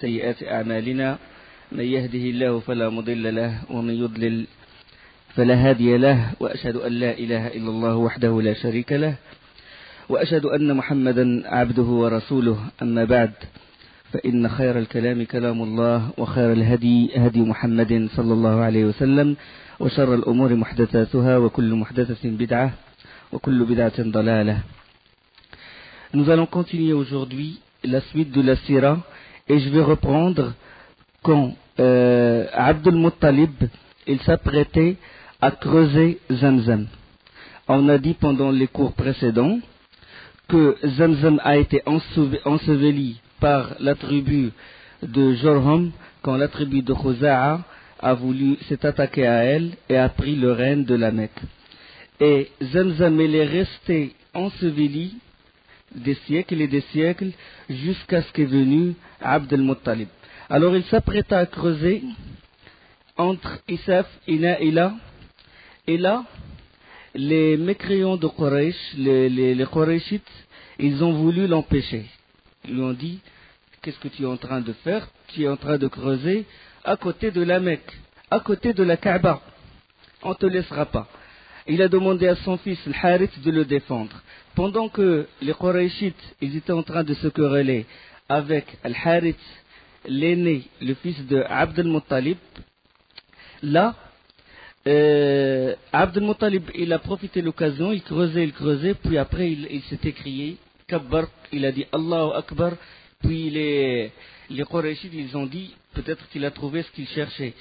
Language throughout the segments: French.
سيئات أعمالنا من يهده الله فلا مضل له ومن يضلل فلا هادي له وأشهد أن لا إله إلا الله وحده لا شريك له وأشهد أن محمدا عبده ورسوله أما بعد فإن خير الكلام كلام الله وخير الهدي هدي محمد صلى الله عليه وسلم وشر الأمور محدثاتها وكل محدثة بدعة وكل بدعة ضلالة. Nous allons continuer aujourd'hui la suite de la Sira et je vais reprendre quand Abd al-Muttalib il s'apprêtait à creuser Zamzam. On a dit pendant les cours précédents que Zamzam a été enseveli par la tribu de Jorham quand la tribu de Khuza'a a voulu s'est attaquée à elle et a pris le règne de la Mecque. Et Zamzam il est resté enseveli des siècles et des siècles jusqu'à ce qu'est venu Abd al-Muttalib. Alors il s'apprêta à creuser entre Isaf et Naïla, et là les mécréants de Quraysh, les Qurayshites, ils ont voulu l'empêcher. Ils lui ont dit: qu'est-ce que tu es en train de faire? Tu es en train de creuser à côté de la Mecque, à côté de la Kaaba. On ne te laissera pas. Il a demandé à son fils Al-Harith de le défendre. Pendant que les Qurayshites ils étaient en train de se quereller avec Al-Harith, l'aîné, le fils de Abd al-Muttalib, là, Abd al-Muttalib il a profité de l'occasion, il creusait, puis après il s'est écrié Kabbar, il a dit Allahu Akbar, puis les Qurayshites ils ont dit peut-être qu'il a trouvé ce qu'il cherchait.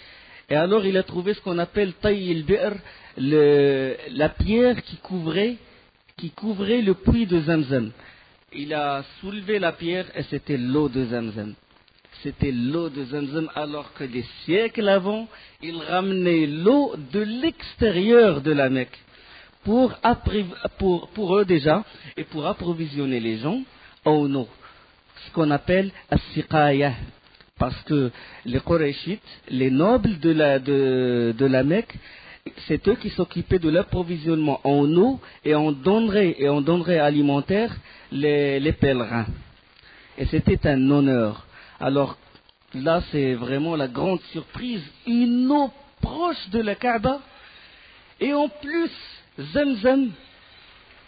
Et alors il a trouvé ce qu'on appelle Tay al-Bi'r, la pierre qui couvrait le puits de Zamzam. Il a soulevé la pierre et c'était l'eau de Zamzam. C'était l'eau de Zamzam, alors que des siècles avant, il ramenait l'eau de l'extérieur de la Mecque pour eux déjà et pour approvisionner les gens en eau. Ce qu'on appelle as-siqaya. Parce que les Qurayshites, les nobles de la Mecque, c'est eux qui s'occupaient de l'approvisionnement en eau et en denrées alimentaires les pèlerins. Et c'était un honneur. Alors là, c'est vraiment la grande surprise, une eau proche de la Kaaba et en plus Zamzam.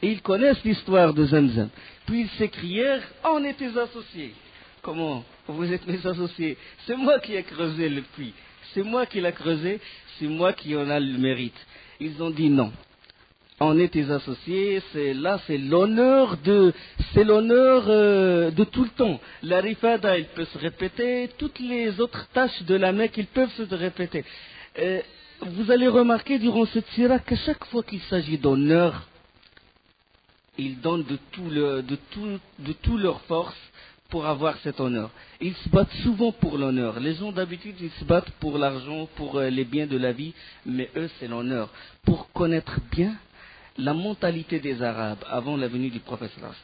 Et ils connaissent l'histoire de Zamzam. Puis ils s'écrièrent: on est tes associés. Comment? Vous êtes mes associés? C'est moi qui ai creusé le puits. C'est moi qui l'ai creusé. C'est moi qui en a le mérite. Ils ont dit non. On est tes associés. C'est l'honneur de tout le temps. La rifada, il peut se répéter. Toutes les autres tâches de la Mecque, ils peuvent se répéter. Vous allez remarquer durant cette sira qu'à chaque fois qu'il s'agit d'honneur, ils donnent de tout leur force pour avoir cet honneur. Ils se battent souvent pour l'honneur. Les gens d'habitude, ils se battent pour l'argent, pour les biens de la vie, mais eux, c'est l'honneur. Pour connaître bien la mentalité des Arabes avant la venue du prophète sallallahu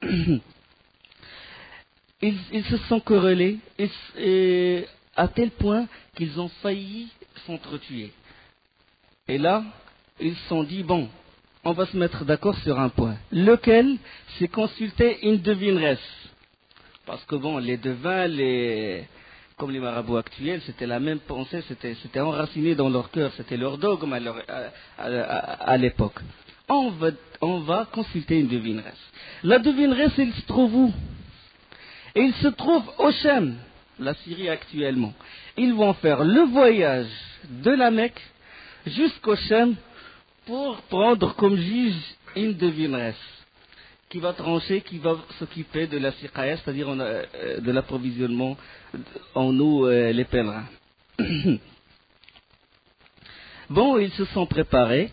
alayhi wa sallam. Ils se sont querellés à tel point qu'ils ont failli s'entretuer. Et là, ils se sont dit, bon, on va se mettre d'accord sur un point. Lequel? C'est consulter une devineresse. Parce que bon, les devins, comme les marabouts actuels, c'était la même pensée, c'était enraciné dans leur cœur, c'était leur dogme à l'époque. On va consulter une devineresse. La devineresse, elle se trouve où? Et il se trouve au Sham, la Syrie actuellement. Ils vont faire le voyage de la Mecque jusqu'au Sham pour prendre comme juge une devineresse qui va trancher, qui va s'occuper de la siqaya, c'est-à-dire de l'approvisionnement en eau les pèlerins. Bon, ils se sont préparés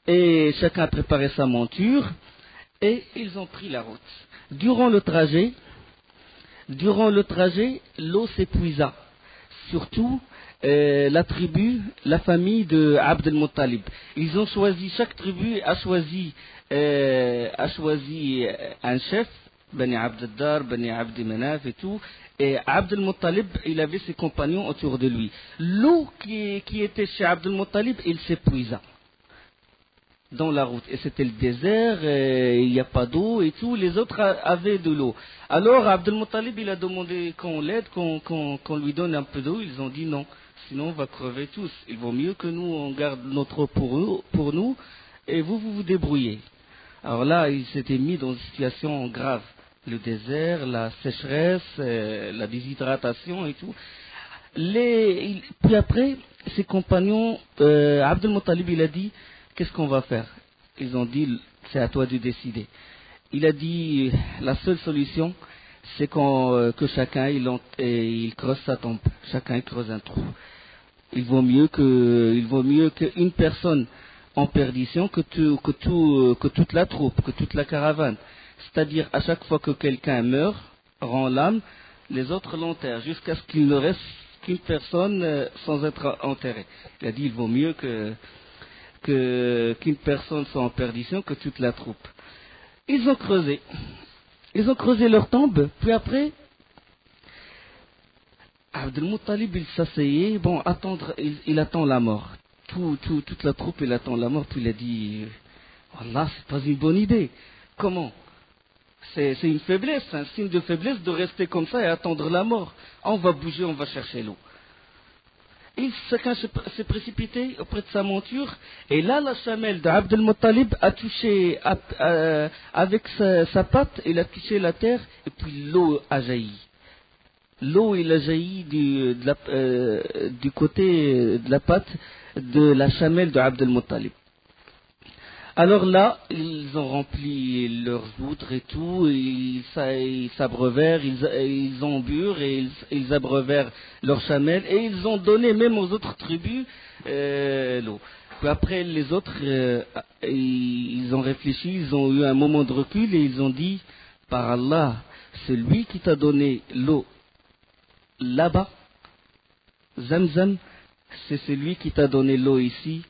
et chacun a préparé sa monture et ils ont pris la route. Durant le trajet, l'eau s'épuisa, surtout la famille de Abd al-Muttalib. Ils ont choisi, chaque tribu a choisi un chef, Bani Abd al-Dar, Bani Abd Manaf et tout, et Abd al-Muttalib, il avait ses compagnons autour de lui. L'eau qui était chez Abd al-Muttalib, il s'épuisa. dans la route. Et c'était le désert, il n'y a pas d'eau et tout, les autres avaient de l'eau. Alors Abdel Muttalib, il a demandé qu'on l'aide, qu'on lui donne un peu d'eau. Ils ont dit non, sinon on va crever tous. Il vaut mieux que nous, on garde notre eau pour nous, et vous débrouillez. Alors là, il s'était mis dans une situation grave. Le désert, la sécheresse, la déshydratation et tout. Puis après, ses compagnons, Abdel Muttalib, il a dit, qu'est-ce qu'on va faire? Ils ont dit, c'est à toi de décider. Il a dit, la seule solution, c'est que chacun, il creuse sa tombe. Chacun, il creuse un trou. Il vaut mieux qu'une personne en perdition que toute la troupe, que toute la caravane. C'est-à-dire, à chaque fois que quelqu'un meurt, rend l'âme, les autres l'enterrent, jusqu'à ce qu'il ne reste qu'une personne sans être enterrée. Il a dit, il vaut mieux qu'une personne soit en perdition que toute la troupe. Ils ont creusé leur tombe, puis après, Abdel Muttalib, il s'asseyait, il attend la mort. Toute la troupe, il attend la mort, puis il a dit, Wallah, c'est pas une bonne idée. Comment? C'est une faiblesse, un signe de faiblesse de rester comme ça et attendre la mort. On va bouger, on va chercher l'eau. Et chacun s'est précipité auprès de sa monture, et là, la chamelle d'Abdel Muttalib a touché, avec sa patte, il a touché la terre, et puis l'eau a jailli. L'eau, il a jailli du côté de la patte de la chamelle d'Abdel Muttalib. Alors là, ils ont rempli leurs outres et tout, ils s'abreuvèrent, ils ont bu et ils abreuvèrent leurs chamelles, et ils ont donné même aux autres tribus l'eau. Puis après, les autres, ils ont réfléchi, ils ont eu un moment de recul et ils ont dit, par Allah, celui qui t'a donné l'eau là-bas, Zamzam, c'est celui qui t'a donné l'eau ici.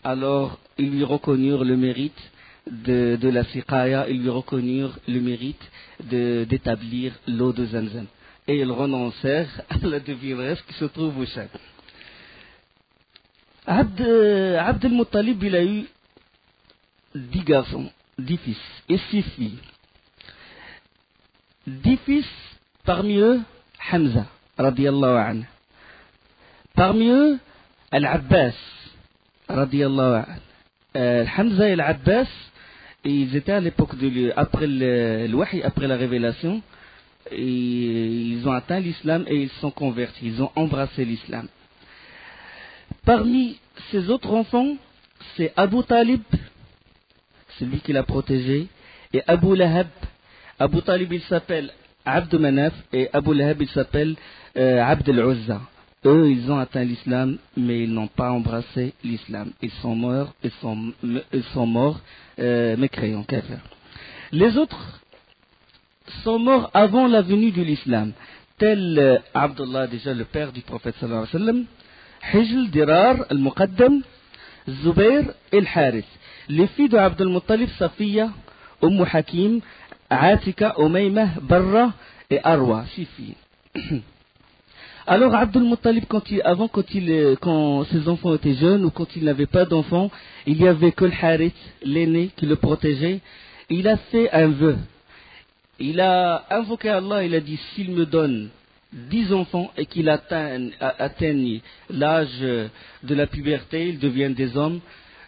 Alors, ils lui reconnurent le mérite de la siqaya, ils lui reconnurent le mérite d'établir l'eau de Zamzam. Et ils renoncèrent à la devineresse qui se trouve au Chad. Abdel Muttalib, il a eu 10 garçons, 10 fils et 6 filles. 10 fils, parmi eux, Hamza, radiyallahu anhu. Parmi eux, Al-Abbas, radiyallahu anhu. Hamza et Al-Abbas, ils étaient à l'époque après le wahi, après la révélation, et ils ont atteint l'islam et ils sont convertis, ils ont embrassé l'islam. Parmi ses autres enfants, c'est Abu Talib, celui qui l'a protégé, et Abu Lahab. Abu Talib, il s'appelle Abd Manaf, et Abu Lahab, il s'appelle Abd al-Uzza. Eux, ils ont atteint l'islam, mais ils n'ont pas embrassé l'islam. Ils sont morts, mécréants, kafir. Les autres sont morts avant la venue de l'islam, tel Abdullah, déjà le père du prophète sallallahu alayhi wa sallam, Hijl, Dirar, Al-Muqaddam, Zubair et Al-Harith. Les filles de Abdel Muttalib, Safiya, Hakim, Atika, Umaymah, Barra et Arwa, 6 filles. Alors Abdel Muttalib, quand ses enfants étaient jeunes ou quand il n'avait pas d'enfants, il n'y avait que le Harith, l'aîné, qui le protégeait. Il a fait un vœu. Il a invoqué Allah, il a dit, s'il me donne 10 enfants et qu'il atteigne l'âge de la puberté, ils deviennent des hommes,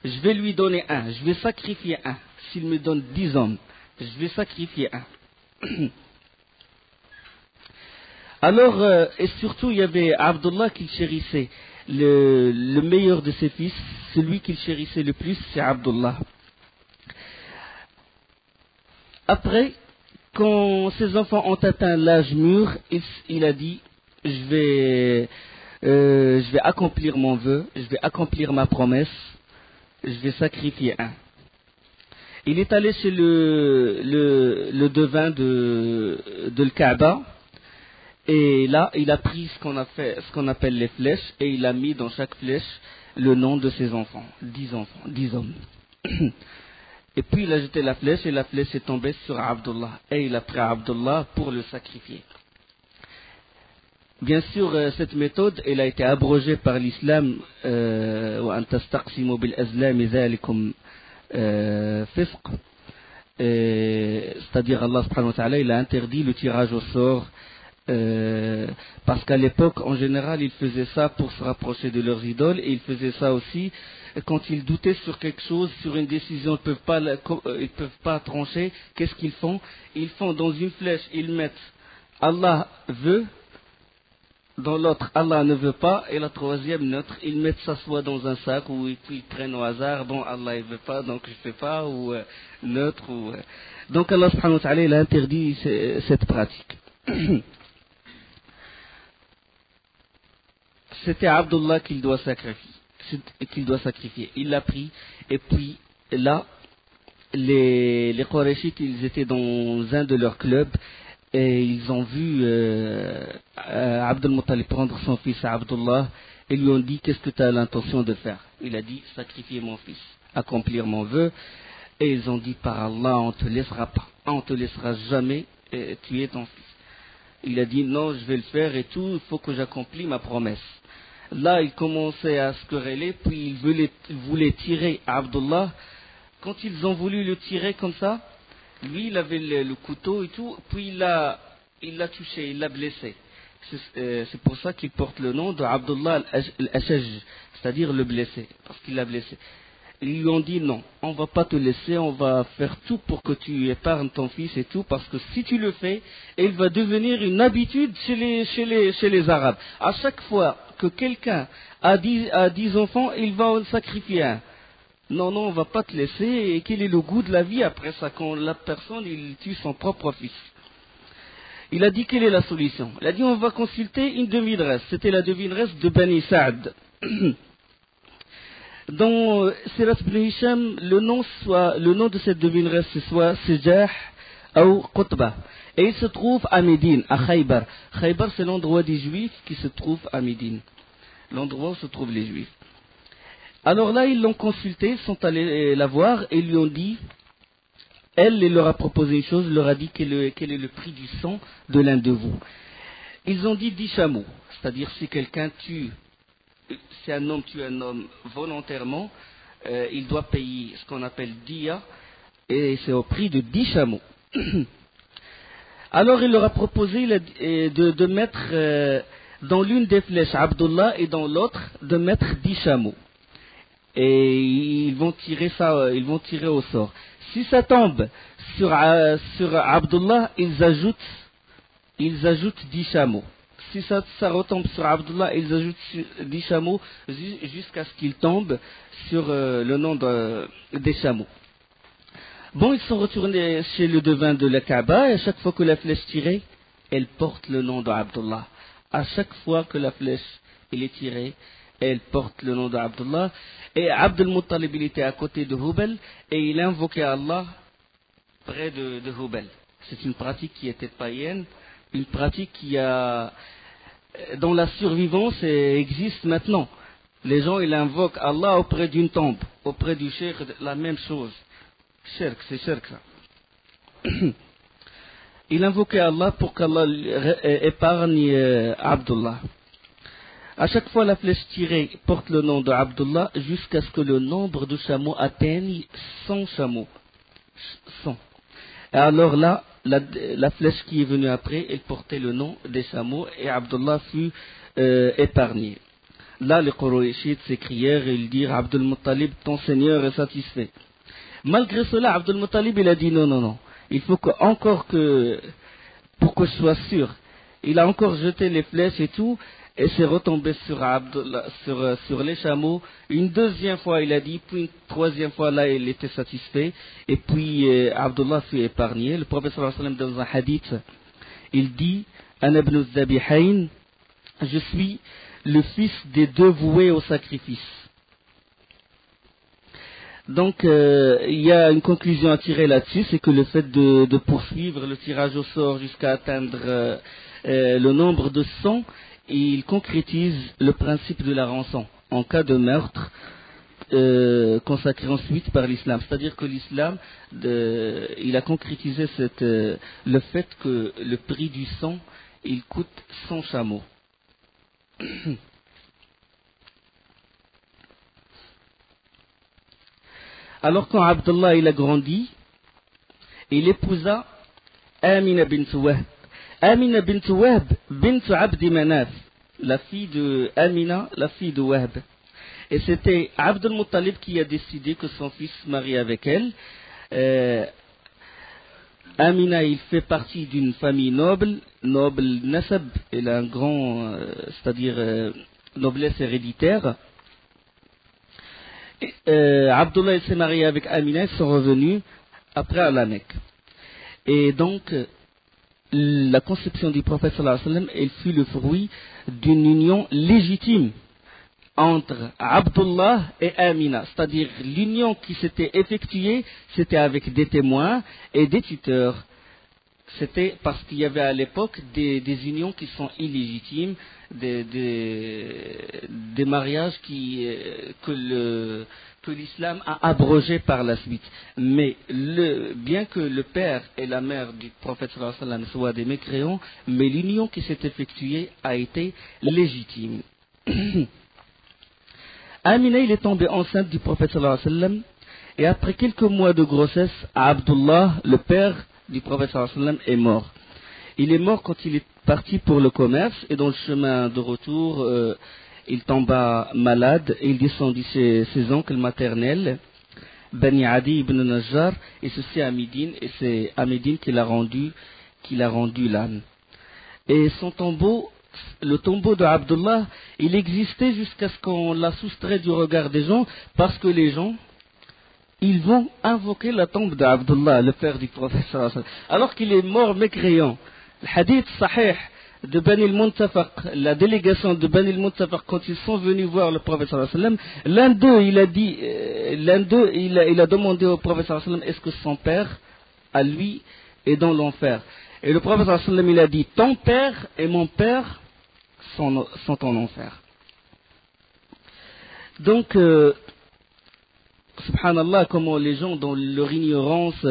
je vais lui donner un, je vais sacrifier un. S'il me donne 10 hommes, je vais sacrifier un. Alors, et surtout, il y avait Abdullah qu'il chérissait. Le meilleur de ses fils, celui qu'il chérissait le plus, c'est Abdullah. Après, quand ses enfants ont atteint l'âge mûr, il a dit, je vais accomplir mon vœu, je vais accomplir ma promesse, je vais sacrifier un. Il est allé chez le devin de l'Kaaba, et là, il a pris ce qu'on appelle les flèches, et il a mis dans chaque flèche le nom de ses enfants, 10 enfants, 10 hommes. Et puis il a jeté la flèche, et la flèche est tombée sur Abdullah, et il a pris Abdullah pour le sacrifier. Bien sûr, cette méthode, elle a été abrogée par l'islam, fisq. C'est-à-dire Allah subhanahu wa ta'ala, il a interdit le tirage au sort, parce qu'à l'époque, en général, ils faisaient ça pour se rapprocher de leurs idoles, et ils faisaient ça aussi quand ils doutaient sur quelque chose, sur une décision, ils peuvent pas trancher. Qu'est-ce qu'ils font? Ils font dans une flèche, ils mettent Allah veut, dans l'autre Allah ne veut pas, et la troisième neutre, ils mettent ça soit dans un sac ou ils prennent au hasard, bon Allah il veut pas donc je fais pas, ou neutre, ou donc Allah subhanahu wa ta'ala il a interdit cette pratique. C'était Abdullah qu'il doit sacrifier, il l'a pris, et puis là les Qurayshites ils étaient dans un de leurs clubs et ils ont vu Abdul Muttalib prendre son fils à Abdullah et lui ont dit qu'est-ce que tu as l'intention de faire? Il a dit sacrifier mon fils, accomplir mon vœu, et ils ont dit par Allah on te laissera pas, on te laissera jamais tuer ton fils. Il a dit non je vais le faire et tout, il faut que j'accomplis ma promesse. Là il commençait à se quereller, puis il voulait tirer à Abdullah. Quand ils ont voulu le tirer comme ça, lui, il avait le couteau et tout, puis il l'a touché, il l'a blessé. C'est pour ça qu'il porte le nom de Abdullah al-Ashaj, c'est-à-dire le blessé, parce qu'il l'a blessé. Ils lui ont dit non, on va pas te laisser, on va faire tout pour que tu épargnes ton fils et tout, parce que si tu le fais, il va devenir une habitude chez les Arabes. À chaque fois que quelqu'un a 10 enfants, il va en sacrifier un. Non, on va pas te laisser. Et quel est le goût de la vie après ça, quand la personne il tue son propre fils? Il a dit quelle est la solution? Il a dit on va consulter une devineresse. C'était la devineresse de Bani Sa'd. Dans Sirat ibn Hisham, le nom de cette devineresse c'est soit Sijah ou Qutba. Et il se trouve à Médine, à Khaybar. Khaybar c'est l'endroit des Juifs qui se trouve à Médine. L'endroit où se trouvent les Juifs. Alors là, ils l'ont consulté, ils sont allés la voir et lui ont dit, elle leur a proposé une chose, leur a dit quel est le prix du sang de l'un de vous. Ils ont dit 10 chameaux, c'est-à-dire si quelqu'un si un homme tue un homme volontairement, il doit payer ce qu'on appelle diya, et c'est au prix de 10 chameaux. Alors il leur a proposé de mettre dans l'une des flèches Abdullah et dans l'autre de mettre 10 chameaux. Et ils vont tirer au sort. Si ça tombe sur Abdullah, ils ajoutent 10 chameaux. Si ça retombe sur Abdullah, ils ajoutent 10 chameaux jusqu'à ce qu'il tombe sur le nom des chameaux. Bon, ils sont retournés chez le devin de la Kaaba et à chaque fois que la flèche tirée, elle porte le nom d'Abdullah. À chaque fois que la flèche est tirée, elle porte le nom d'Abdullah. Et Abdul Muttalib il était à côté de Hubal et il invoquait Allah près de Hubal. C'est une pratique qui était païenne, une pratique qui dont la survivance existe maintenant. Les gens ils invoquent Allah auprès d'une tombe, auprès du cheikh, la même chose. Shirk, c'est shirk ça. Il invoquait Allah pour qu'Allah épargne Abdullah. À chaque fois, la flèche tirée porte le nom d'Abdullah jusqu'à ce que le nombre de chameaux atteigne 100 chameaux. 100. Et alors là, la flèche qui est venue après, elle portait le nom des chameaux et Abdullah fut épargné. Là, les Qurayshites s'écrièrent et ils dirent Abdul Muttalib, ton Seigneur est satisfait. Malgré cela, Abdul Muttalib, il a dit non. Il faut pour que je sois sûr. Il a encore jeté les flèches et tout. Et c'est retombé sur les chameaux. Une deuxième fois, il a dit, puis une troisième fois, là, il était satisfait. Et puis, Abdullah fut épargné. Le prophète sallallahu alayhi wa sallam, dans un hadith, il dit, Ana ibn az-Zabihayn, je suis le fils des deux voués au sacrifice. Donc, il y a une conclusion à tirer là-dessus, c'est que le fait de poursuivre le tirage au sort jusqu'à atteindre le nombre de 100, il concrétise le principe de la rançon en cas de meurtre consacré ensuite par l'islam. C'est-à-dire que l'islam, il a concrétisé le fait que le prix du sang, il coûte 100 chameaux. Alors quand Abdullah il a grandi, il épousa Amina bint Wahb. Amina bint Wahb bint Abdi Manaf, la fille de Amina, la fille de Wahb. Et c'était Abdul Muttalib qui a décidé que son fils se marie avec elle. Amina, il fait partie d'une famille noble nasab, il a un grand, c'est-à-dire noblesse héréditaire. Abdullah s'est marié avec Amina, ils sont revenus après à la Mecque. Et donc, la conception du prophète sallallahu alayhi wa sallam, elle fut le fruit d'une union légitime entre Abdullah et Amina, c'est-à-dire l'union qui s'était effectuée, c'était avec des témoins et des tuteurs. C'était parce qu'il y avait à l'époque des unions qui sont illégitimes, des mariages que l'islam a abrogés par la suite. Mais bien que le père et la mère du prophète sallallahu alayhi wa sallam soient des mécréants, mais l'union qui s'est effectuée a été légitime. Amina, il est tombé enceinte du prophète sallallahu alayhi wa sallam, et après quelques mois de grossesse, Abdullah, le père du prophète sallallahu alayhi wa sallam, est mort. Il est mort quand il est parti pour le commerce, et dans le chemin de retour, il tomba malade, et il descendit chez ses oncles maternels, Bani Adi ibn Najjar, et ceci à Médine, et c'est à Médine qu'il a rendu l'âme. Et son tombeau, le tombeau de Abdullah, il existait jusqu'à ce qu'on l'a soustrait du regard des gens, parce que les gens, ils vont invoquer la tombe d'Abdullah, le père du prophète sallallahu alayhi wa sallam, alors qu'il est mort mécréant. Le hadith sahih de Bani al-Muntafaq, la délégation de Bani al-Muntafaq, quand ils sont venus voir le prophète sallallahu alayhi wa sallam, l'un d'eux, il a demandé au prophète sallallahu alayhi wa sallam, est-ce que son père, à lui, est dans l'enfer? Et le prophète sallallahu alayhi wa sallam, il a dit, ton père et mon père sont en enfer. Donc, subhanallah, comment les gens, dans leur ignorance,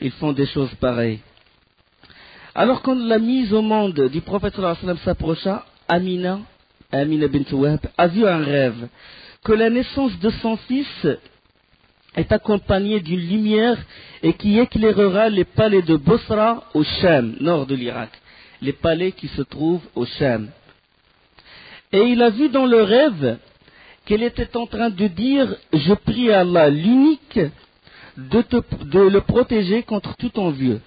ils font des choses pareilles. Alors, quand la mise au monde du prophète sallallahu alayhi wa sallam s'approcha, Amina bint Wahb, a vu un rêve, que la naissance de son fils est accompagnée d'une lumière et qui éclairera les palais de Bosra au Sham, nord de l'Irak. Les palais qui se trouvent au Sham. Et il a vu dans le rêve qu'elle était en train de dire, je prie à Allah l'unique de le protéger contre tout envieux.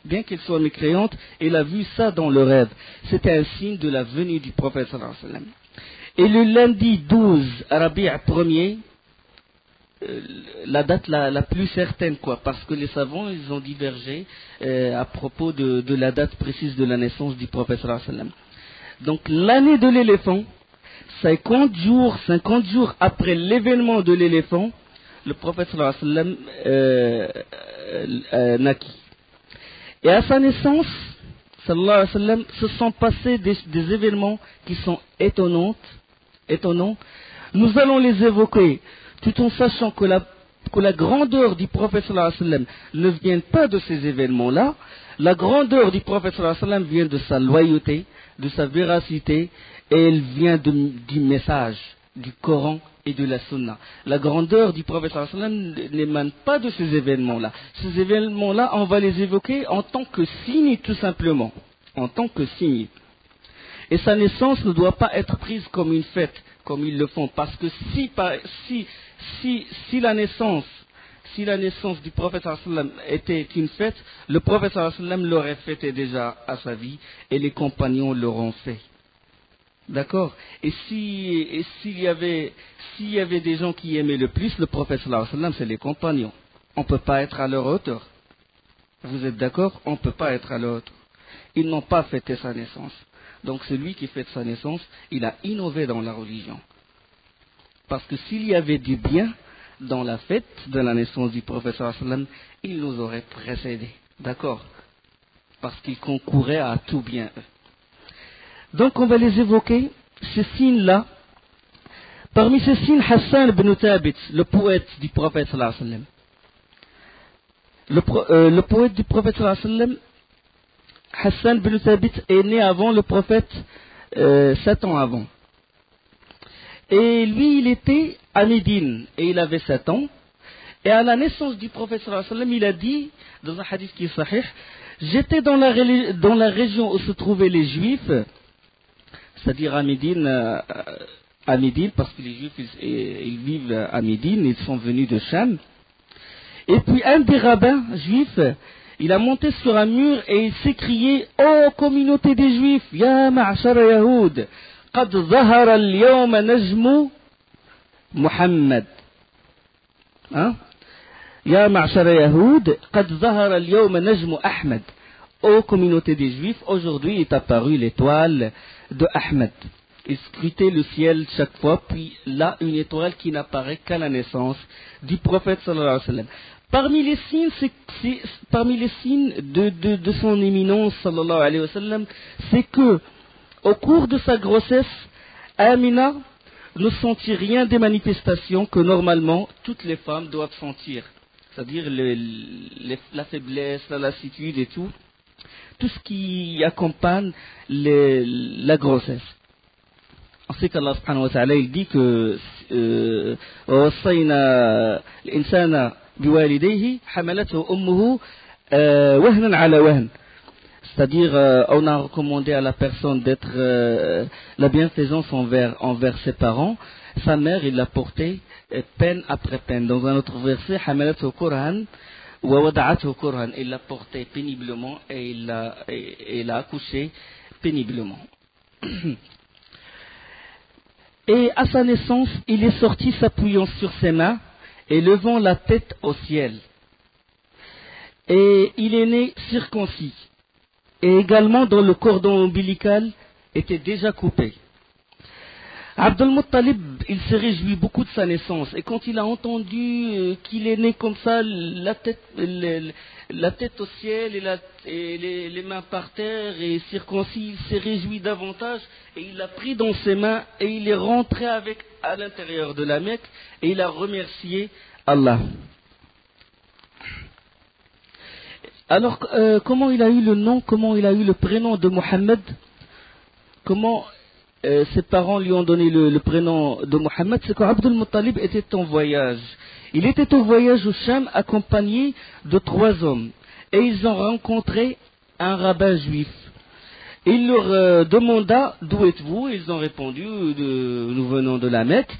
Bien qu'elle soit mécréante, elle a vu ça dans le rêve. C'était un signe de la venue du prophète sallallahu alayhi wa sallam. Et le lundi 12 Rabi' premier, la date la plus certaine, parce que les savants ils ont divergé à propos de la date précise de la naissance du prophète sallallahu alayhi wa sallam. Donc l'année de l'éléphant, 50 jours après l'événement de l'éléphant, le prophète sallallahu alayhi wa sallam naquit. Et à sa naissance, sallallahu alayhi wa sallam, se sont passés des événements qui sont étonnants. Nous allons les évoquer tout en sachant que la grandeur du prophète sallallahu alayhi wa sallam ne vient pas de ces événements-là. La grandeur du prophète sallallahu alayhi wa sallam vient de sa loyauté, de sa véracité, et elle vient du message du Coran et de la Sunna. La grandeur du prophète sallallahu alayhi wa sallam n'émane pas de ces événements-là. Ces événements-là, on va les évoquer en tant que signe, tout simplement. En tant que signe. Et sa naissance ne doit pas être prise comme une fête, comme ils le font. Parce que si la naissance du prophète sallallahu alayhi wa sallam était une fête, le prophète sallallahu alayhi wa sallam l'aurait fêté déjà à sa vie et les compagnons l'auront fait. D'accord? Et s'il y avait des gens qui aimaient le plus le prophète sallallahu alayhi wa sallam, c'est les compagnons. On ne peut pas être à leur hauteur. Vous êtes d'accord? On ne peut pas être à leur hauteur. Ils n'ont pas fêté sa naissance. Donc celui qui fête sa naissance, il a innové dans la religion. Parce que s'il y avait du bien dans la fête de la naissance du prophète sallallahu alayhi wa sallam, il nous aurait précédés. D'accord? Parce qu'il concourait à tout bien. Donc on va les évoquer, ces signes-là. Parmi ces signes, Hassan ibn Thabit, le poète du prophète sallallahu alayhi wa sallam. Le poète du prophète sallallahu alayhi wa sallam, Hassan ibn Thabit est né avant le prophète, 7 ans avant. Et lui, il était à Médine, et il avait 7 ans. Et à la naissance du prophète sallallahu alayhi wa sallam, il a dit, dans un hadith qui est sahih, j'étais dans la région où se trouvaient les Juifs, c'est-à-dire à Médine, parce que les Juifs, ils vivent à Médine, ils sont venus de Cham. Et puis un des rabbins juifs, il a monté sur un mur et il s'écriait: ô communauté des Juifs, ya ma'ashara Yahoud, qad zahara al-yawma najmu Muhammad. Hein? Ya ma'ashara Yahoud, qad zahara al-yawma najmu Ahmed. Ô communauté des Juifs, aujourd'hui est apparue l'étoile de Ahmed. Il scrutait le ciel chaque fois, puis là, une étoile qui n'apparaît qu'à la naissance du prophète sallallahu alayhi wa sallam. Parmi les signes de son éminence sallallahu alayhi wa sallam, c'est que, au cours de sa grossesse, Amina ne sentit rien des manifestations que normalement toutes les femmes doivent sentir. C'est-à-dire la faiblesse, la lassitude et tout ce qui accompagne la grossesse. On sait qu'Allah subhanahu wa ta'ala, il dit que وَوَصَّيْنَا الْإِنسَانَ بِوَالِدَيْهِ حَمَلَتْهُ أُمُّهُ وَهْنًا عَلَى وَهْنٍ. C'est-à-dire, on a recommandé à la personne d'être la bienfaisance envers ses parents. Sa mère, il l'a porté peine après peine. Dans un autre verset, حَمَلَتْهُ كُرْهًا وَوَضَعَتْهُ كُرْهًا. Il l'a porté péniblement et il l'a accouché péniblement. Et à sa naissance, il est sorti s'appuyant sur ses mains et levant la tête au ciel. Et il est né circoncis. Et également dont le cordon ombilical était déjà coupé. Abdul Muttalib, il s'est réjoui beaucoup de sa naissance. Et quand il a entendu qu'il est né comme ça, la tête au ciel et les mains par terre et circoncis, il s'est réjoui davantage et il l'a pris dans ses mains et il est rentré à l'intérieur de la Mecque et il a remercié Allah. Alors, comment il a eu le nom, comment il a eu le prénom de Mohammed? Comment ses parents lui ont donné le prénom de Mohammed? C'est quand Abdul Muttalib était en voyage. Il était au voyage au Cham accompagné de 3 hommes. Et ils ont rencontré un rabbin juif. Il leur demanda: d'où êtes-vous? Ils ont répondu: nous venons de la Mecque.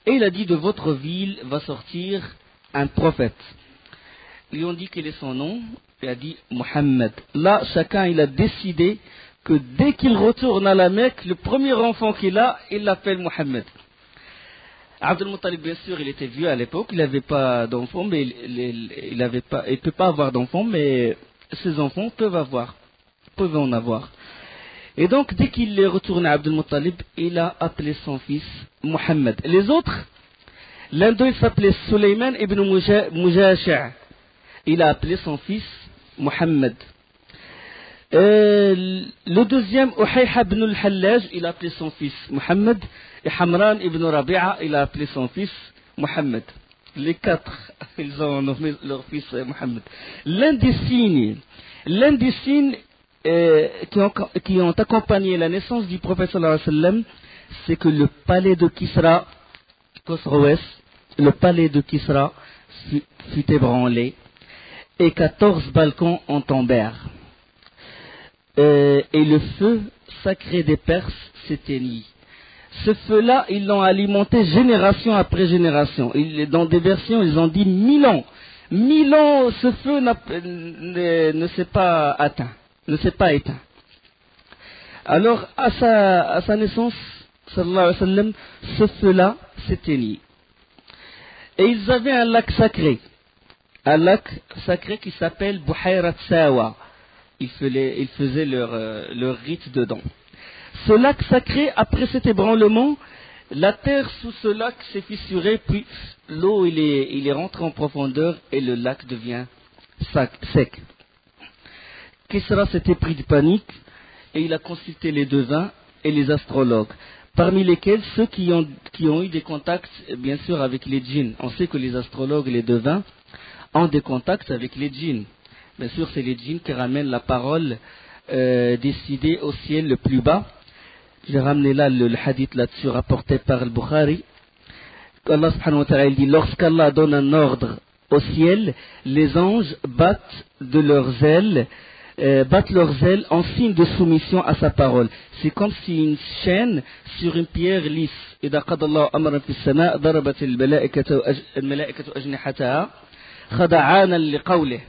Et il a dit: de votre ville va sortir un prophète. Ils lui ont dit quel est son nom. Il a dit Mohammed. Là, chacun il a décidé que dès qu'il retourne à la Mecque, le premier enfant qu'il a, il l'appelle Mohammed. Abdul Muttalib, bien sûr, il était vieux à l'époque, il n'avait pas d'enfants, mais il ne peut pas avoir d'enfants, mais ses enfants peuvent en avoir. Et donc, dès qu'il est retourné à Abdul Muttalib, il a appelé son fils Mohammed. Les autres, l'un d'eux, il s'appelait Sulayman ibn Mujashi'. Il a appelé son fils Mohammed. Le deuxième, Uhayha ibn al-Hallaj, il a appelé son fils Mohammed. Et Hamran ibn Rabi'a, il a appelé son fils Mohammed. Les 4, ils ont nommé leur fils Mohammed. L'un des signes qui ont accompagné la naissance du prophète sallallahu alayhi wa sallam, c'est que le palais de Kisra, Khosroès, le palais de Kisra fut ébranlé et 14 balcons en tombèrent. Et le feu sacré des Perses s'éteignit. Ce feu-là, ils l'ont alimenté génération après génération. Dans des versions, ils ont dit 1000 ans. 1000 ans, ce feu ne s'est pas atteint, ne s'est pas éteint. Alors, à sa naissance, sallallahu alayhi wa sallam, ce feu-là s'éteignit. Et ils avaient un lac sacré qui s'appelle Buhayrat Sawa. Ils faisaient leur rite dedans. Ce lac sacré, après cet ébranlement, la terre sous ce lac s'est fissurée, puis l'eau il est rentré en profondeur et le lac devient sec. Kisra s'était pris de panique et il a consulté les devins et les astrologues, parmi lesquels ceux qui ont eu des contacts, bien sûr, avec les djinns. On sait que les astrologues et les devins ont des contacts avec les djinns. Bien sûr, c'est les djinns qui ramènent la parole décidée au ciel le plus bas. J'ai ramené là le hadith là-dessus rapporté par le Bukhari. Allah subhanahu wa ta'ala il dit, lorsqu'Allah donne un ordre au ciel, les anges battent leurs ailes en signe de soumission à sa parole. C'est comme si une chaîne sur une pierre lisse. إذا قضى الله أمرا في السماء ضربت الملائكة أجنحتها خضعانا لقوله.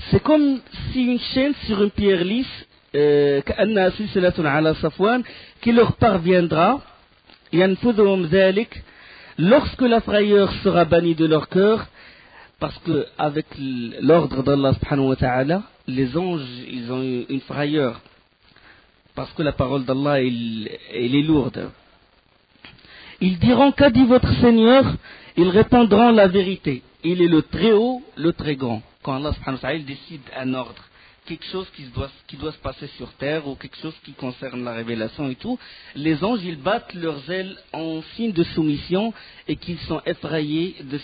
C'est comme si une chaîne sur une pierre lisse كأنها سلسلة على صفوان qui leur parviendra ينفذهم ذلك lorsque la frayeur sera bannie de leur cœur, parce que avec l'ordre d'Allah subhanahu wa ta'ala, les anges ils ont une frayeur parce que la parole d'Allah elle est lourde. Ils diront, qu'a dit votre Seigneur? Ils répondront la vérité. Il est le très haut, le très grand. Quand Allah subhanahu wa ta'ala il décide un ordre, quelque chose qui doit se passer sur terre ou quelque chose qui concerne la révélation et tout, les anges ils battent leurs ailes en signe de soumission et qu'ils sont effrayés de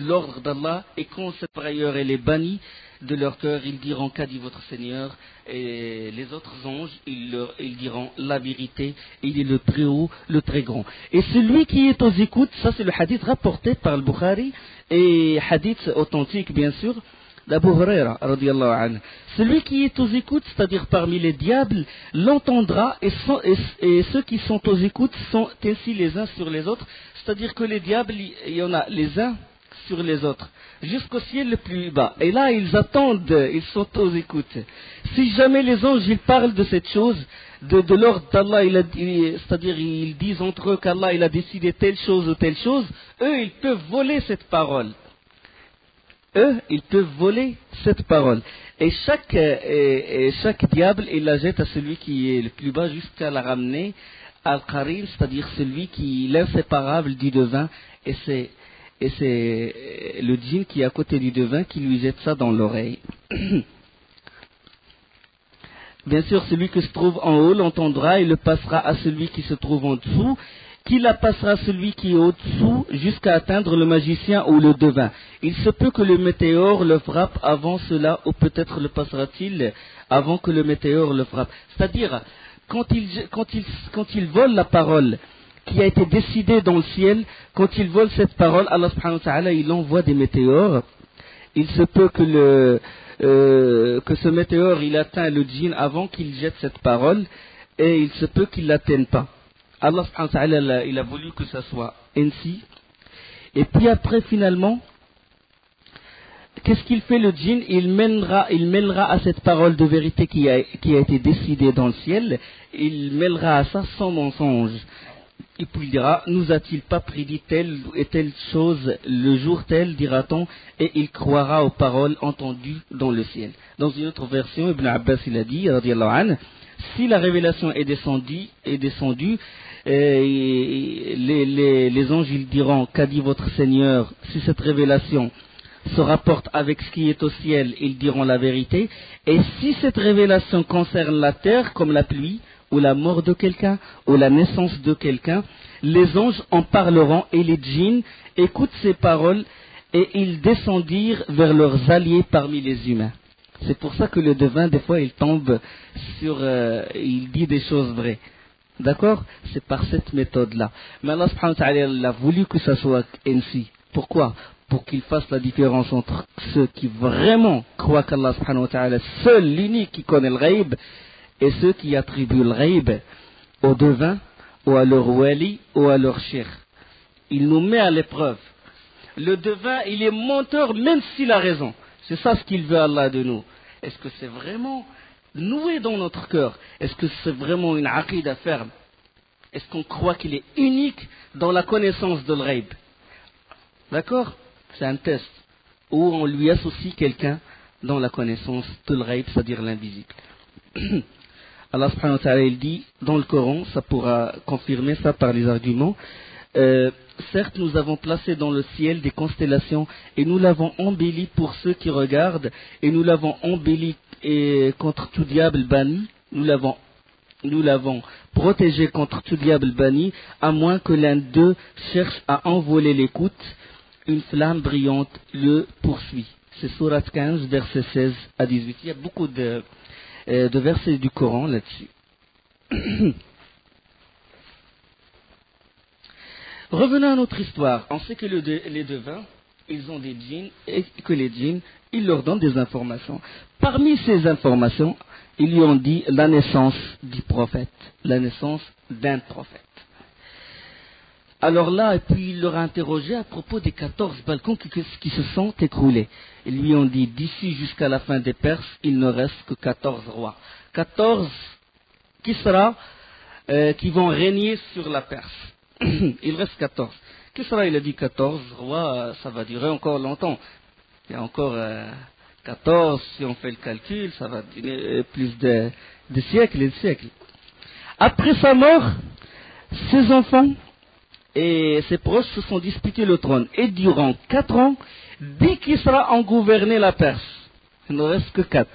l'ordre d'Allah, et quand cette frayeur elle est bannie de leur cœur, ils diront, qu'a dit votre Seigneur? Et les autres anges ils diront la vérité, il est le très haut, le très grand. Et celui qui est aux écoutes, ça c'est le hadith rapporté par le Bukhari, et hadith authentique bien sûr, d'Abu Huraira, radiyallahu anhu. Celui qui est aux écoutes, c'est-à-dire parmi les diables, l'entendra, et ceux qui sont aux écoutes sont ainsi les uns sur les autres, c'est-à-dire que les diables, il y en a les uns sur les autres, jusqu'au ciel le plus bas. Et là, ils attendent, ils sont aux écoutes. Si jamais les anges, ils parlent de cette chose, de l'ordre d'Allah, c'est-à-dire ils disent entre eux qu'Allah, il a décidé telle chose ou telle chose, eux, ils peuvent voler cette parole. Ils peuvent voler cette parole. Et chaque diable, il la jette à celui qui est le plus bas jusqu'à la ramener al-Qarim, c'est-à-dire celui qui est l'inséparable du devin. Et c'est le djinn qui est à côté du devin qui lui jette ça dans l'oreille. Bien sûr, celui qui se trouve en haut l'entendra et le passera à celui qui se trouve en dessous, qui la passera à celui qui est au-dessous jusqu'à atteindre le magicien ou le devin. Il se peut que le météore le frappe avant cela, ou peut-être le passera-t-il avant que le météore le frappe. C'est-à-dire, quand il vole la parole qui a été décidée dans le ciel, quand il vole cette parole, Allah subhanahu wa ta'ala, il envoie des météores. Il se peut que ce météore, il atteint le djinn avant qu'il jette cette parole, et il se peut qu'il ne l'atteigne pas. Allah subhanahu wa ta'ala, il a voulu que ça soit ainsi. Et puis après, finalement, qu'est-ce qu'il fait le djinn? Il mènera à cette parole de vérité qui a été décidée dans le ciel, il mêlera à ça son mensonge. Et puis il dira, nous a-t-il pas prédit telle et telle chose le jour tel, dira-t-on, et il croira aux paroles entendues dans le ciel. Dans une autre version, Ibn Abbas il a dit, radiyallahu anhu, si la révélation est descendue, les anges ils diront, qu'a dit votre Seigneur? Si cette révélation se rapporte avec ce qui est au ciel, ils diront la vérité. Et si cette révélation concerne la terre, comme la pluie, ou la mort de quelqu'un, ou la naissance de quelqu'un, les anges en parleront, et les djinns écoutent ces paroles, et ils descendirent vers leurs alliés parmi les humains. C'est pour ça que le devin, des fois, il tombe il dit des choses vraies. D'accord? C'est par cette méthode-là. Mais Allah subhanahu wa ta'ala, il a voulu que ça soit ainsi. Pourquoi? Pour qu'il fasse la différence entre ceux qui vraiment croient qu'Allah subhanahu wa ta'ala, seul, l'unique qui connaît le ghaib, et ceux qui attribuent le ghaib au devin, ou à leur wali, ou à leur shir. Il nous met à l'épreuve. Le devin, il est menteur même s'il a raison. C'est ça ce qu'il veut Allah de nous. Est-ce que c'est vraiment noué dans notre cœur? Est-ce que c'est vraiment une aqida ferme? Est-ce qu'on croit qu'il est unique dans la connaissance de l'ghaib? D'accord? C'est un test où on lui associe quelqu'un dans la connaissance de l'ghaib, c'est-à-dire l'invisible. Allah subhanahu wa ta'ala il dit dans le Coran, ça pourra confirmer ça par les arguments, certes nous avons placé dans le ciel des constellations et nous l'avons embelli pour ceux qui regardent, et nous l'avons embelli contre tout diable banni, nous l'avons protégé contre tout diable banni, à moins que l'un d'eux cherche à envoler l'écoute, une flamme brillante le poursuit. C'est Sourate 15, versets 16 à 18. Il y a beaucoup de versets du Coran là-dessus. Revenons à notre histoire. On sait que les devins, ils ont des djinns et que les djinns, ils leur donnent des informations. Parmi ces informations, ils lui ont dit la naissance du prophète, la naissance d'un prophète. Alors là, et puis il leur a interrogé à propos des 14 balcons qui se sont écroulés. Ils lui ont dit, d'ici jusqu'à la fin des Perses, il ne reste que 14 rois. 14 Kisra qui vont régner sur la Perse. Il reste 14. Kisra, il a dit 14 rois, ça va durer encore longtemps. Il y a encore 14, si on fait le calcul, ça va durer plus de siècles et de siècles. Après sa mort, ses enfants et ses proches se sont disputés le trône. Et durant 4 ans, 10 Kisra ont gouverné la Perse. Il ne reste que 4.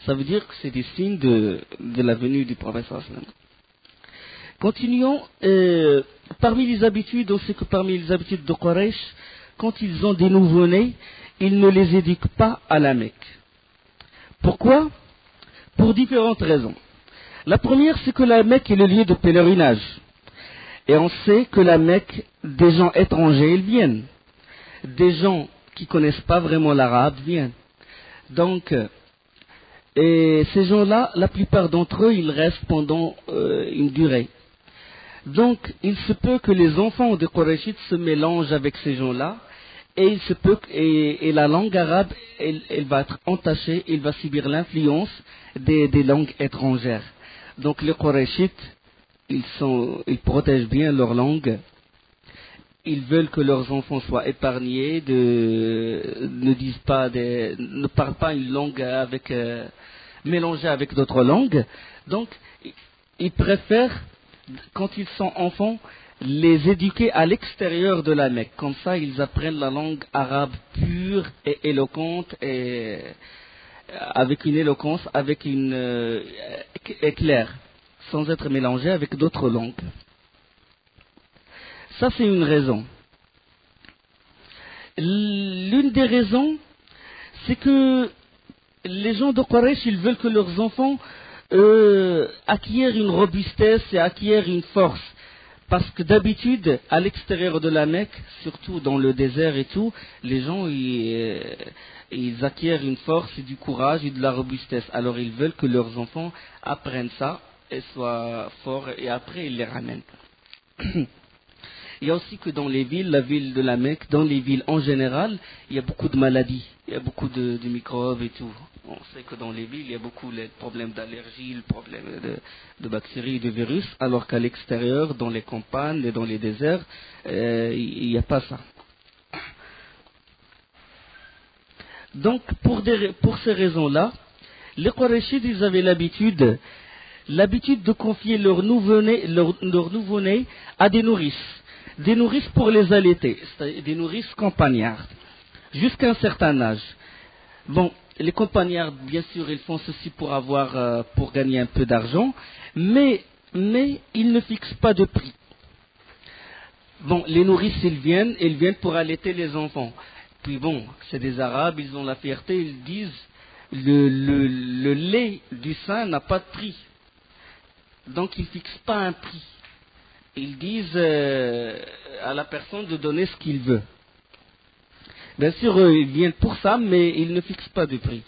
Ça veut dire que c'est des signes de la venue du prophète. Continuons. Parmi les habitudes, on sait que parmi les habitudes de Quraysh, quand ils ont des nouveau-nés, ils ne les éduquent pas à la Mecque. Pourquoi? Pour différentes raisons. La première, c'est que la Mecque est le lieu de pèlerinage. Et on sait que la Mecque, des gens étrangers, ils viennent. Des gens qui ne connaissent pas vraiment l'arabe viennent. Donc, et ces gens-là, la plupart d'entre eux, ils restent pendant une durée. Donc, il se peut que les enfants de Qurayshites se mélangent avec ces gens-là, et il se peut et la langue arabe, elle va être entachée, elle va subir l'influence des langues étrangères. Donc, les Qurayshites, ils protègent bien leur langue. Ils veulent que leurs enfants soient épargnés, ne parlent pas une langue mélangée avec d'autres langues. Donc, ils préfèrent, quand ils sont enfants, les éduquer à l'extérieur de la Mecque. Comme ça, ils apprennent la langue arabe pure et éloquente, et avec une éloquence, avec une éclair, sans être mélangée avec d'autres langues. Ça, c'est une raison. L'une des raisons, c'est que les gens de Quraysh, ils veulent que leurs enfants acquièrent une robustesse et acquièrent une force. Parce que d'habitude, à l'extérieur de la Mecque, surtout dans le désert et tout, les gens, ils acquièrent une force et du courage et de la robustesse. Alors ils veulent que leurs enfants apprennent ça et soient forts, et après ils les ramènent. Il y a aussi que dans les villes, la ville de la Mecque, dans les villes en général, il y a beaucoup de maladies, il y a beaucoup de microbes et tout. On sait que dans les villes, il y a beaucoup de problèmes d'allergie, le problème de bactéries, de virus, alors qu'à l'extérieur, dans les campagnes et dans les déserts, il n'y a pas ça. Donc, pour ces raisons-là, les Qurayshites, ils avaient l'habitude de confier leur nouveau-né à des nourrices. Des nourrices pour les allaiter, c'est-à-dire des nourrices campagnardes, jusqu'à un certain âge. Bon, les campagnardes, bien sûr, ils font ceci pour gagner un peu d'argent, mais ils ne fixent pas de prix. Bon, les nourrices, ils viennent pour allaiter les enfants. Puis bon, c'est des Arabes, ils ont la fierté, ils disent le lait du sein n'a pas de prix. Donc ils ne fixent pas un prix. Ils disent à la personne de donner ce qu'il veut. Bien sûr, ils viennent pour ça, mais ils ne fixent pas de prix.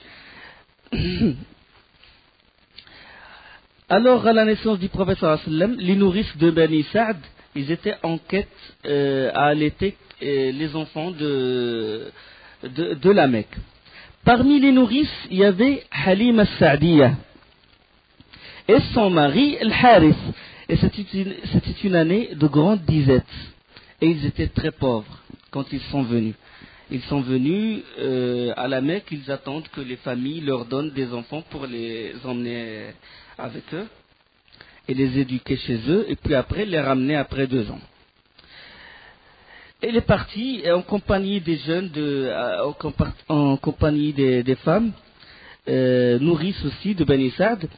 Alors, à la naissance du prophète sallallahu alayhi wa sallam, les nourrices de Bani Sa'd, ils étaient en quête à allaiter les enfants de la Mecque. Parmi les nourrices, il y avait Halim al-Sa'diya et son mari, Al-Harith. Et c'était une année de grande disette. Et ils étaient très pauvres quand ils sont venus. Ils sont venus à la Mecque, ils attendent que les familles leur donnent des enfants pour les emmener avec eux et les éduquer chez eux, et puis après les ramener après 2 ans. Et il est parti en compagnie des jeunes, en compagnie des femmes, nourrices aussi de Bani Sa'd.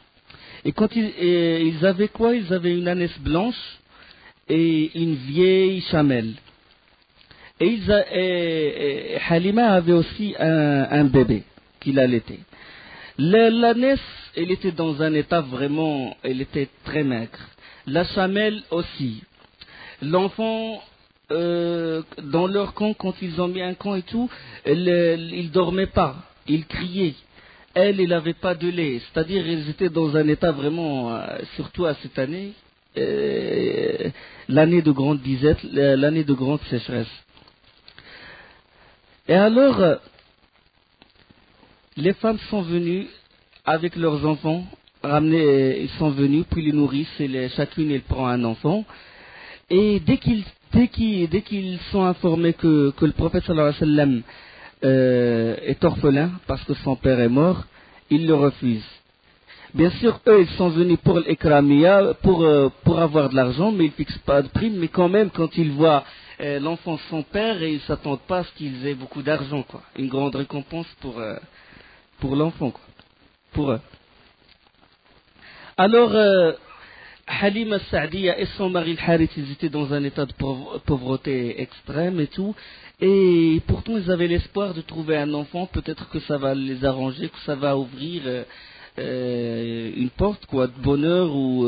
Et quand ils avaient quoi? Ils avaient une ânesse blanche et une vieille chamelle. Et Halima avait aussi un bébé qu'il allaitait. L'ânesse, elle était dans un état vraiment, elle était très maigre. La chamelle aussi. L'enfant, dans leur camp, quand ils ont mis un camp et tout, ils dormaient pas, ils criaient. Elle n'avait pas de lait, c'est-à-dire ils étaient dans un état vraiment, surtout à cette année, l'année de grande disette, l'année de grande sécheresse. Et alors, les femmes sont venues avec leurs enfants, ils sont venus, puis les nourrissent, et chacune elle prend un enfant. Et dès qu'ils sont informés que le prophète sallallahu alayhi wa sallam est orphelin parce que son père est mort, ils le refusent. Bien sûr, eux, ils sont venus pour l'Ikramiya, pour avoir de l'argent, mais ils ne fixent pas de prime. Mais quand même, quand ils voient l'enfant de son père, ils ne s'attendent pas à ce qu'ils aient beaucoup d'argent, quoi. Une grande récompense pour l'enfant, quoi. Pour eux. Alors, Halima Sa'diya et son mari Al-Harith, ils étaient dans un état de pauvreté extrême et tout. Et pourtant, ils avaient l'espoir de trouver un enfant. Peut-être que ça va les arranger, que ça va ouvrir une porte, quoi, de bonheur, ou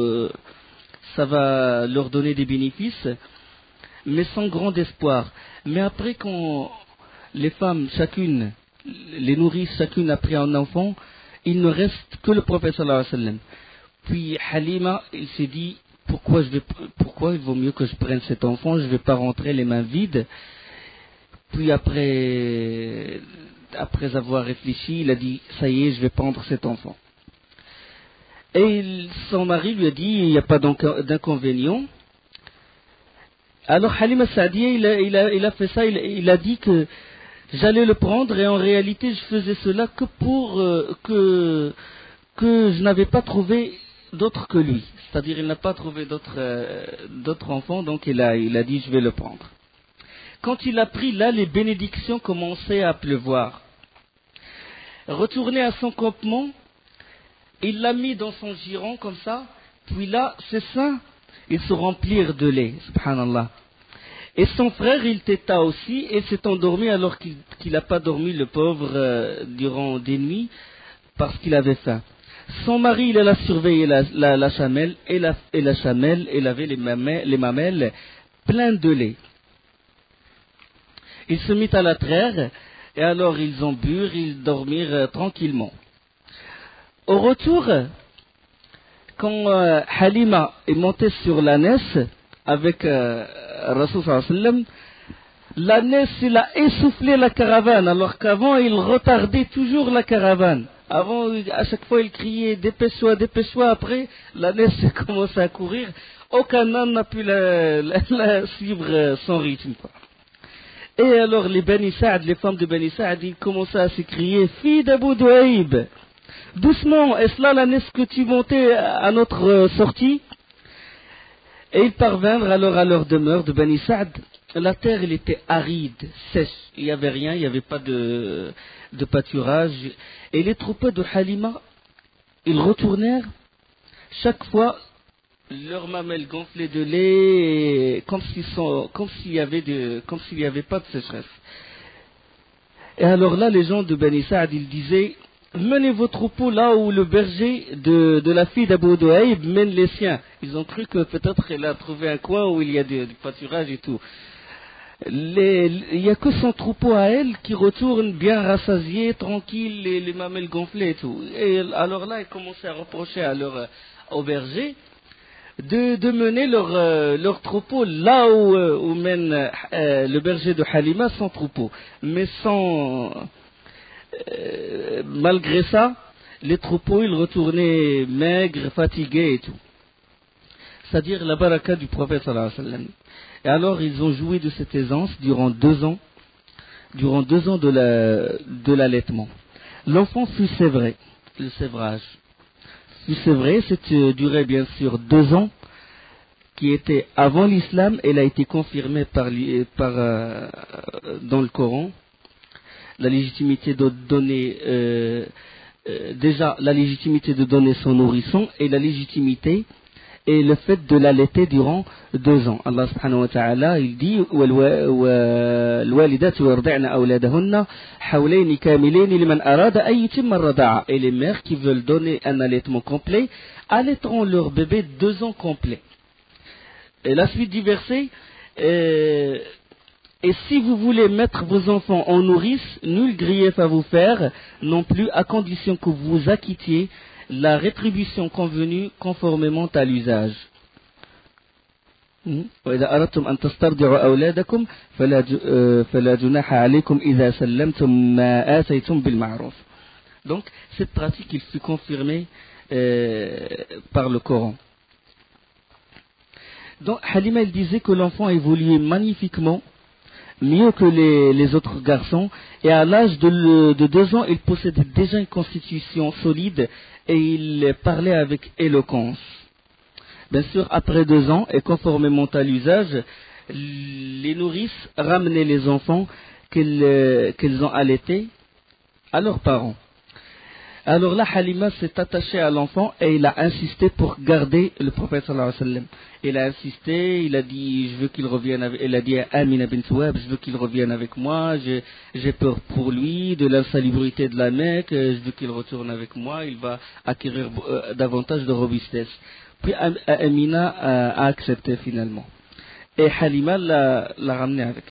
ça va leur donner des bénéfices. Mais sans grand espoir. Mais après, quand les femmes, chacune, les nourrissent, chacune a pris un enfant, il ne reste que le prophète sallallahu alayhi wa sallam. Puis Halima, il s'est dit, pourquoi il vaut mieux que je prenne cet enfant, je ne vais pas rentrer les mains vides. Puis après avoir réfléchi, il a dit, ça y est, je vais prendre cet enfant. Et son mari lui a dit, il n'y a pas d'inconvénient. Alors Halima Sa'diya, il a fait ça, il a dit que j'allais le prendre, et en réalité je faisais cela que pour que je n'avais pas trouvé d'autre que lui. C'est-à-dire il n'a pas trouvé d'autres enfants, donc il a dit je vais le prendre. Quand il a pris, là, les bénédictions commençaient à pleuvoir. Retourné à son campement, il l'a mis dans son giron comme ça, puis là, ses seins, ils se remplirent de lait, subhanallah. Et son frère, il téta aussi, et s'est endormi alors qu'il n'a pas dormi, le pauvre, durant des nuits, parce qu'il avait faim. Son mari, il a surveillé la chamelle, et la chamelle, elle avait les mamelles pleines de lait. Il se mit à la traire, et alors ils ont bu, ils dormirent tranquillement. Au retour, quand Halima est montée sur l'ânesse avec Rasul sallallahu alayhi wa sallam, l'ânesse, il a essoufflé la caravane, alors qu'avant il retardait toujours la caravane. Avant, à chaque fois, il criait dépêche-toi, dépêche-toi. Après, l'ânesse a commencé à courir. Aucun âne n'a pu la suivre son rythme, quoi. Et alors, les Bani Sa'd, les femmes de Bani Sa'd, ils commençaient à s'écrier fille d'Abu Du'aib, doucement, est-ce là l'ânesse que tu montais à notre sortie? Et ils parvinrent alors à leur demeure de Bani Sa'd. La terre, elle était aride, sèche. Il n'y avait rien, il n'y avait pas de pâturage. Et les troupeaux de Halima, ils retournèrent. Chaque fois, leurs mamelles gonflaient de lait, comme s'il n'y avait pas de sécheresse. Et alors là, les gens de Bani Sa'd, ils disaient, menez vos troupeaux là où le berger de la fille d'Abu Du'aib mène les siens. Ils ont cru que peut-être elle a trouvé un coin où il y a du pâturage et tout. Il n'y a que son troupeau à elle qui retourne bien rassasié, tranquille, les mamelles gonflées et tout. Et alors là, ils commençaient à reprocher au berger de mener leur troupeau là où mène le berger de Halima son troupeau. Mais malgré ça, les troupeaux, ils retournaient maigres, fatigués et tout. C'est-à-dire la baraka du prophète sallallahu alayhi wa sallam. Et alors ils ont joui de cette aisance durant 2 ans de l'allaitement. L'enfant fut sévré, le sévrage fut sévré, cette durée bien sûr 2 ans, qui était avant l'islam. Elle a été confirmée dans le Coran. La légitimité de donner déjà la légitimité de donner son nourrisson, et la légitimité et le fait de l'allaiter durant 2 ans. Allah subhanahu wa ta'ala, il dit وَالْوَالِدَاتُ يُرْضِعْنَ أَوْلَادَهُنَّ حَوْلَيْنِ كَامِلَيْنِ لِمَنْ أَرَادَ أَنْ يُتِمَّ الرَّضَاعَةَ. Et les mères qui veulent donner un allaitement complet allaiteront leur bébé 2 ans complets. Et la suite du verset, et si vous voulez mettre vos enfants en nourrice, nul grief à vous faire, non plus à condition que vous acquittiez la rétribution convenue conformément à l'usage. وإذا أردتم أن تسترضعوا أولادكم فلا جناح عليكم إذا سلمتم ما آتيتم بالمعروف. Donc cette pratique il fut confirmée par le Coran. Donc Halima elle disait que l'enfant évoluait magnifiquement, mieux que les autres garçons, et à l'âge de 2 ans il possédait déjà une constitution solide et il parlait avec éloquence. Bien sûr, après 2 ans, et conformément à l'usage, les nourrices ramenaient les enfants qu'ils ont allaités à leurs parents. Alors là, Halima s'est attachée à l'enfant et il a insisté pour garder le prophète sallallahu alayhi wa sallam. Il a insisté, il a dit, je veux qu'il revienne avec, il a dit à Amina bint Wahb, je veux qu'il revienne avec moi, j'ai peur pour lui, de l'insalubrité de la Mecque, je veux qu'il retourne avec moi, il va acquérir davantage de robustesse. Puis Amina a accepté finalement. Et Halima l'a ramené avec.